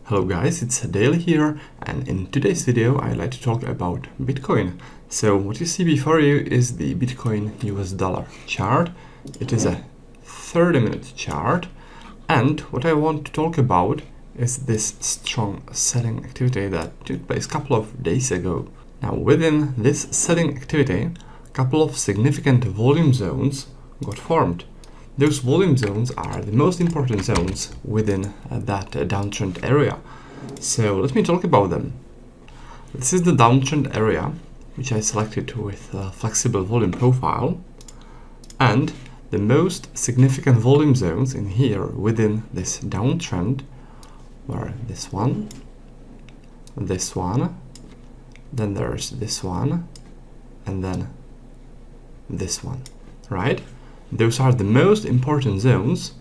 Hello guys, it's Daily here, and in today's video I'd like to talk about Bitcoin. So what you see before you is the Bitcoin US dollar chart. It is a 30-minute chart, and what I want to talk about is this strong selling activity that took place a couple of days ago. Now within this selling activity, a couple of significant volume zones got formed. Those volume zones are the most important zones within that downtrend area. So let me talk about them. This is the downtrend area, which I selected with a flexible volume profile. And the most significant volume zones in here within this downtrend were this one, then there's this one, and then this one, right? Those are the most important zones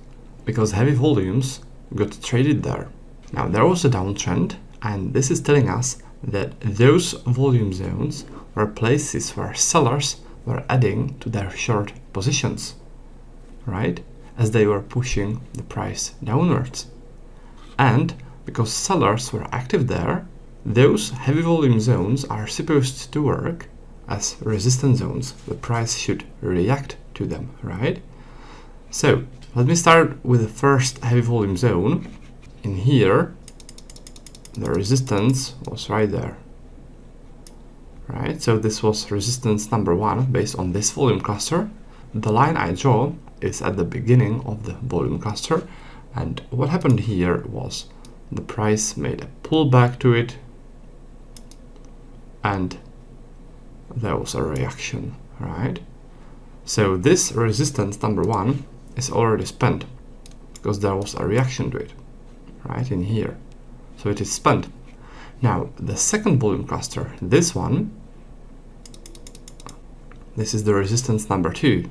because heavy volumes got traded there. Now there was a downtrend, and this is telling us that those volume zones were places where sellers were adding to their short positions, right? As they were pushing the price downwards. And because sellers were active there, those heavy volume zones are supposed to work as resistance zones. The price should react to them, right? So let me start with the first heavy volume zone. In here, the resistance was right there, right? So this was resistance number 1 based on this volume cluster. The line I draw is at the beginning of the volume cluster, and what happened here was the price made a pullback to it, and there was a reaction, right? So this resistance number 1 is already spent because there was a reaction to it, right, in here. So it is spent. Now the second volume cluster, this one, this is the resistance number 2.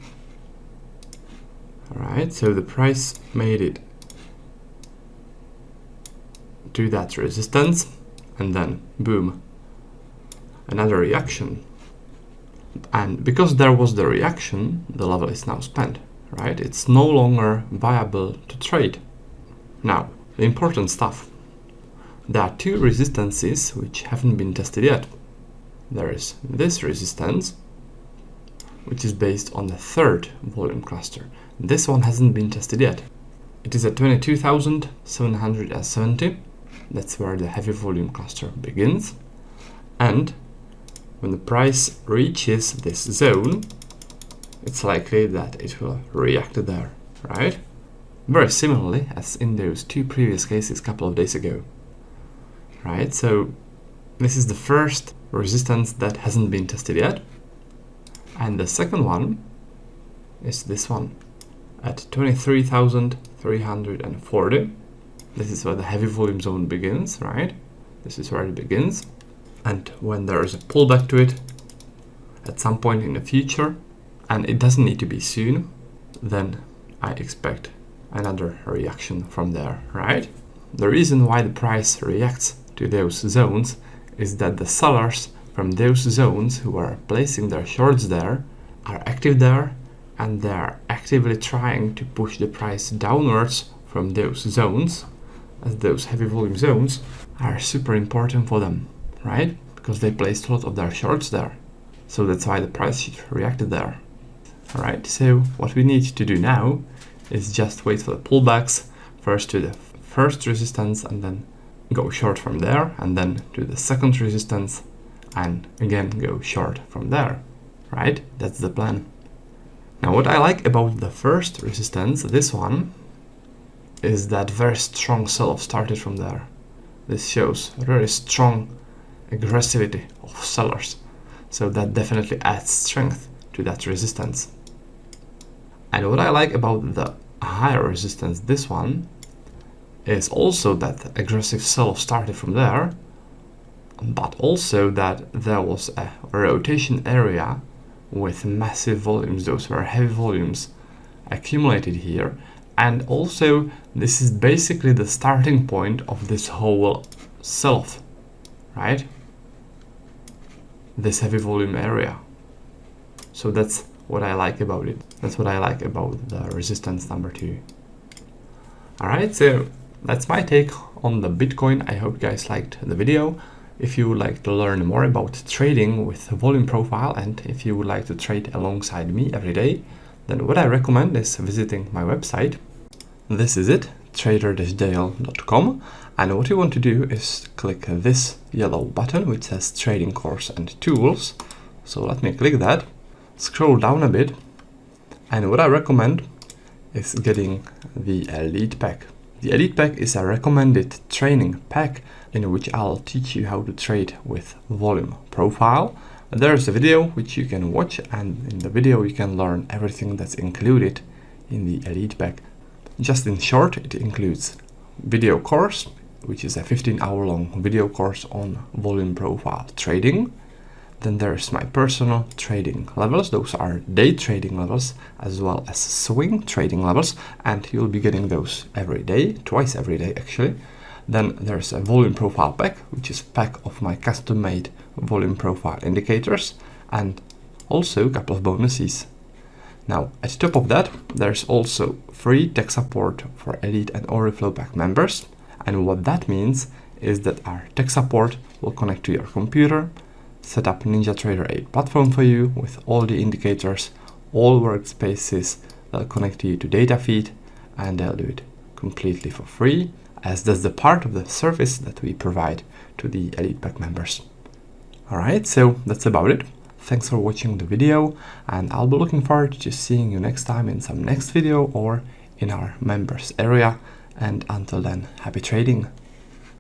Alright, so the price made it to that resistance, and then boom, another reaction. And because there was the reaction, the level is now spent, right? It's no longer viable to trade. Now, the important stuff. There are 2 resistances which haven't been tested yet. There is this resistance, which is based on the third volume cluster. This one hasn't been tested yet. It is at 22,770. That's where the heavy volume cluster begins. And when the price reaches this zone, it's likely that it will react there, right? Very similarly as in those 2 previous cases a couple of days ago, right? So this is the first resistance that hasn't been tested yet, and the second one is this one at 23,340. This is where the heavy volume zone begins, right? This is where it begins. And when there is a pullback to it at some point in the future, and it doesn't need to be soon, then I expect another reaction from there, right? The reason why the price reacts to those zones is that the sellers from those zones who are placing their shorts there are active there, and they are actively trying to push the price downwards from those zones, as those heavy volume zones are super important for them, right? Because they placed a lot of their shorts there. So that's why the price reacted there. Alright, so what we need to do now is just wait for the pullbacks, first to the first resistance and then go short from there, and then to the second resistance and again go short from there, right? That's the plan. Now what I like about the first resistance, this one, is that very strong sell-off started from there. This shows very strong aggressivity of sellers, so that definitely adds strength to that resistance. And what I like about the higher resistance, this one, is also that aggressive sell-off started from there, but also that there was a rotation area with massive volumes. Those were heavy volumes accumulated here, and also this is basically the starting point of this whole sell-off, right? This heavy volume area. So that's what I like about it. That's what I like about the resistance number 2. Alright, so that's my take on the Bitcoin. I hope you guys liked the video. If you would like to learn more about trading with volume profile, and if you would like to trade alongside me every day, then what I recommend is visiting my website. This is it, trader-dale.com. And what you want to do is click this yellow button which says Trading Course and Tools. So let me click that, scroll down a bit, and what I recommend is getting the Elite Pack. The Elite Pack is a recommended training pack in which I'll teach you how to trade with volume profile. There's a video which you can watch, and in the video you can learn everything that's included in the Elite Pack. Just in short, it includes video course, which is a 15-hour-long video course on volume profile trading. Then there's my personal trading levels. Those are day trading levels as well as swing trading levels, and you'll be getting those every day, twice every day actually. Then there's a volume profile pack, which is a pack of my custom-made volume profile indicators, and also a couple of bonuses. Now, at the top of that, there's also free tech support for Elite and Oriflow Pack members. And what that means is that our tech support will connect to your computer, set up NinjaTrader 8 platform for you with all the indicators, all workspaces. They'll connect you to data feed, and they'll do it completely for free, as that's the part of the service that we provide to the Elite Pack members. Alright, so that's about it. Thanks for watching the video, and I'll be looking forward to seeing you next time in some next video or in our members area. And until then, happy trading!